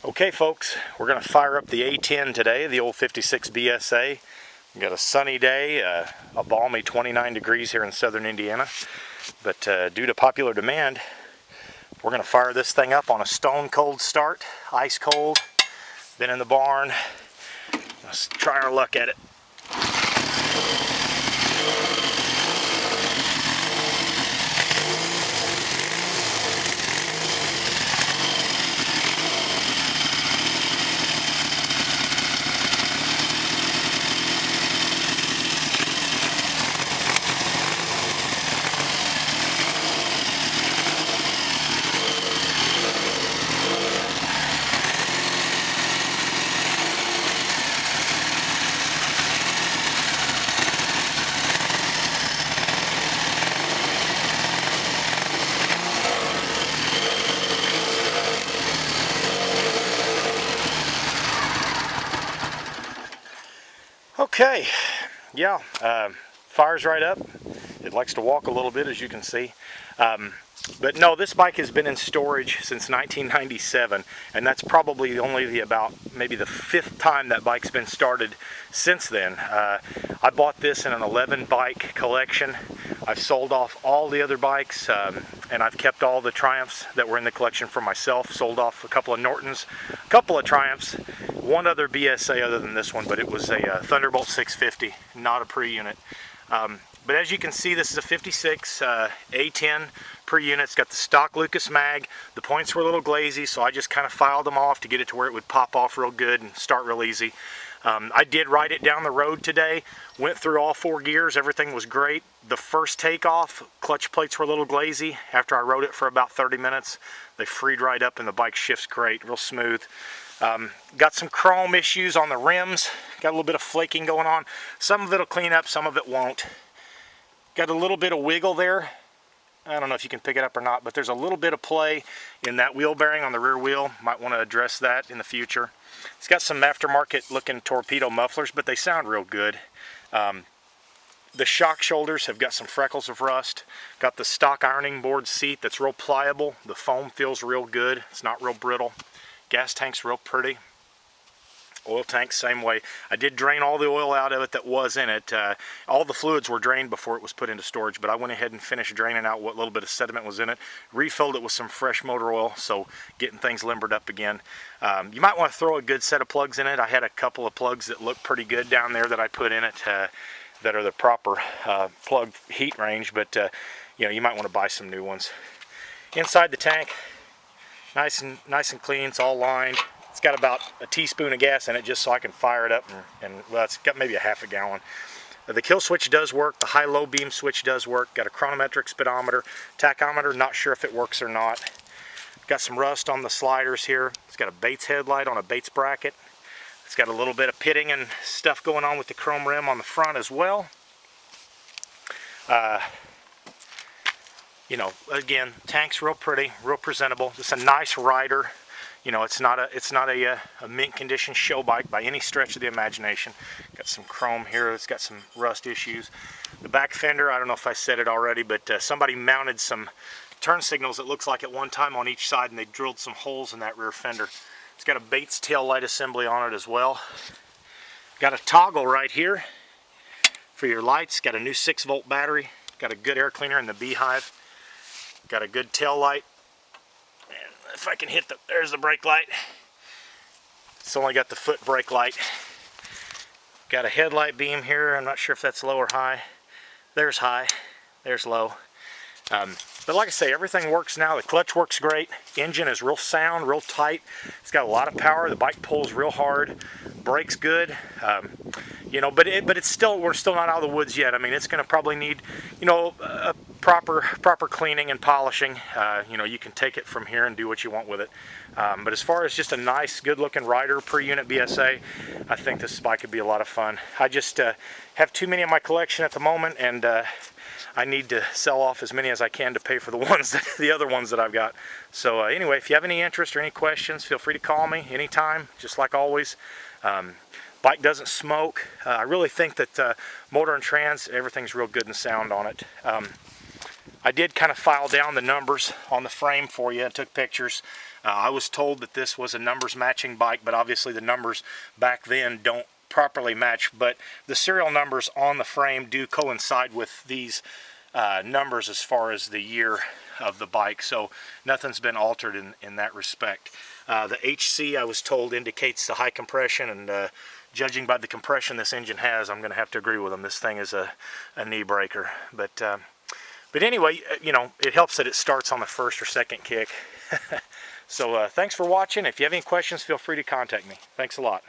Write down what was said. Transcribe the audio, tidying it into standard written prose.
Okay folks, we're going to fire up the A10 today, the old 56 BSA. We've got a sunny day, a balmy 29 degrees here in southern Indiana. But due to popular demand, we're going to fire this thing up on a stone cold start, ice cold. Been in the barn. Let's try our luck at it. Okay, yeah, fires right up. It likes to walk a little bit, as you can see. But no, this bike has been in storage since 1997, and that's probably only maybe the 5th time that bike's been started since then. I bought this in an 11 bike collection. I've sold off all the other bikes, and I've kept all the Triumphs that were in the collection for myself. Sold off a couple of Nortons, a couple of Triumphs, one other BSA other than this one, but it was a Thunderbolt 650, not a pre-unit. But as you can see, this is a 56 A10 per unit. It's got the stock Lucas mag. The points were a little glazy, so I just kind of filed them off to get it to where it would pop off real good and start real easy. I did ride it down the road today, went through all 4 gears, everything was great. The first takeoff, clutch plates were a little glazy. After I rode it for about 30 minutes, they freed right up and the bike shifts great, real smooth. Got some chrome issues on the rims, got a little bit of flaking going on. Some of it will clean up, some of it won't. Got a little bit of wiggle there. I don't know if you can pick it up or not, but there's a little bit of play in that wheel bearing on the rear wheel. Might want to address that in the future. It's got some aftermarket looking torpedo mufflers, but they sound real good. The shock shoulders have got some freckles of rust. Got the stock ironing board seat that's real pliable. The foam feels real good. It's not real brittle. Gas tank's real pretty. Oil tank, same way. I did drain all the oil out of it that was in it. All the fluids were drained before it was put into storage, but I went ahead and finished draining out what little bit of sediment was in it. Refilled it with some fresh motor oil, so getting things limbered up again. You might want to throw a good set of plugs in it. I had a couple of plugs that look pretty good down there that I put in it that are the proper plug heat range, but you know, you might want to buy some new ones. Inside the tank, nice and clean. It's all lined. It's got about a teaspoon of gas in it just so I can fire it up, and well, it's got maybe a half a gallon. The kill switch does work. The high-low beam switch does work. Got a chronometric speedometer, tachometer. Not sure if it works or not. Got some rust on the sliders here. It's got a Bates headlight on a Bates bracket. It's got a little bit of pitting and stuff going on with the chrome rim on the front as well. You know, again, tank's real pretty, real presentable. It's a nice rider. You know, it's not a mint condition show bike by any stretch of the imagination. Got some chrome here. It's got some rust issues. The back fender, I don't know if I said it already, but somebody mounted some turn signals, it looks like, at one time on each side, and they drilled some holes in that rear fender. It's got a Bates tail light assembly on it as well. Got a toggle right here for your lights. Got a new 6-volt battery. Got a good air cleaner in the beehive. Got a good tail light. If I can hit there's the brake light. It's only got the foot brake light. Got a headlight beam here. I'm not sure if that's low or high. There's high, there's low. But like I say, everything works now. The clutch works great. Engine is real sound, real tight. It's got a lot of power. The bike pulls real hard. Brakes good. You know, but it's still, we're still not out of the woods yet. I mean, it's going to probably need, you know, a proper cleaning and polishing. You know, you can take it from here and do what you want with it. But as far as just a nice, good-looking rider per unit BSA, I think this bike could be a lot of fun. I just have too many in my collection at the moment, and I need to sell off as many as I can to pay for the other ones that I've got. So anyway, if you have any interest or any questions, feel free to call me anytime, just like always. Bike doesn't smoke. I really think that motor and trans, everything's real good and sound on it. I did kind of file down the numbers on the frame for you and took pictures. I was told that this was a numbers matching bike, but obviously the numbers back then don't properly match, but the serial numbers on the frame do coincide with these numbers as far as the year of the bike, so nothing's been altered in that respect. The HC, I was told, indicates the high compression, and judging by the compression this engine has, I'm going to have to agree with them. This thing is a knee breaker. But anyway, you know, it helps that it starts on the first or second kick. So thanks for watching. If you have any questions, feel free to contact me. Thanks a lot.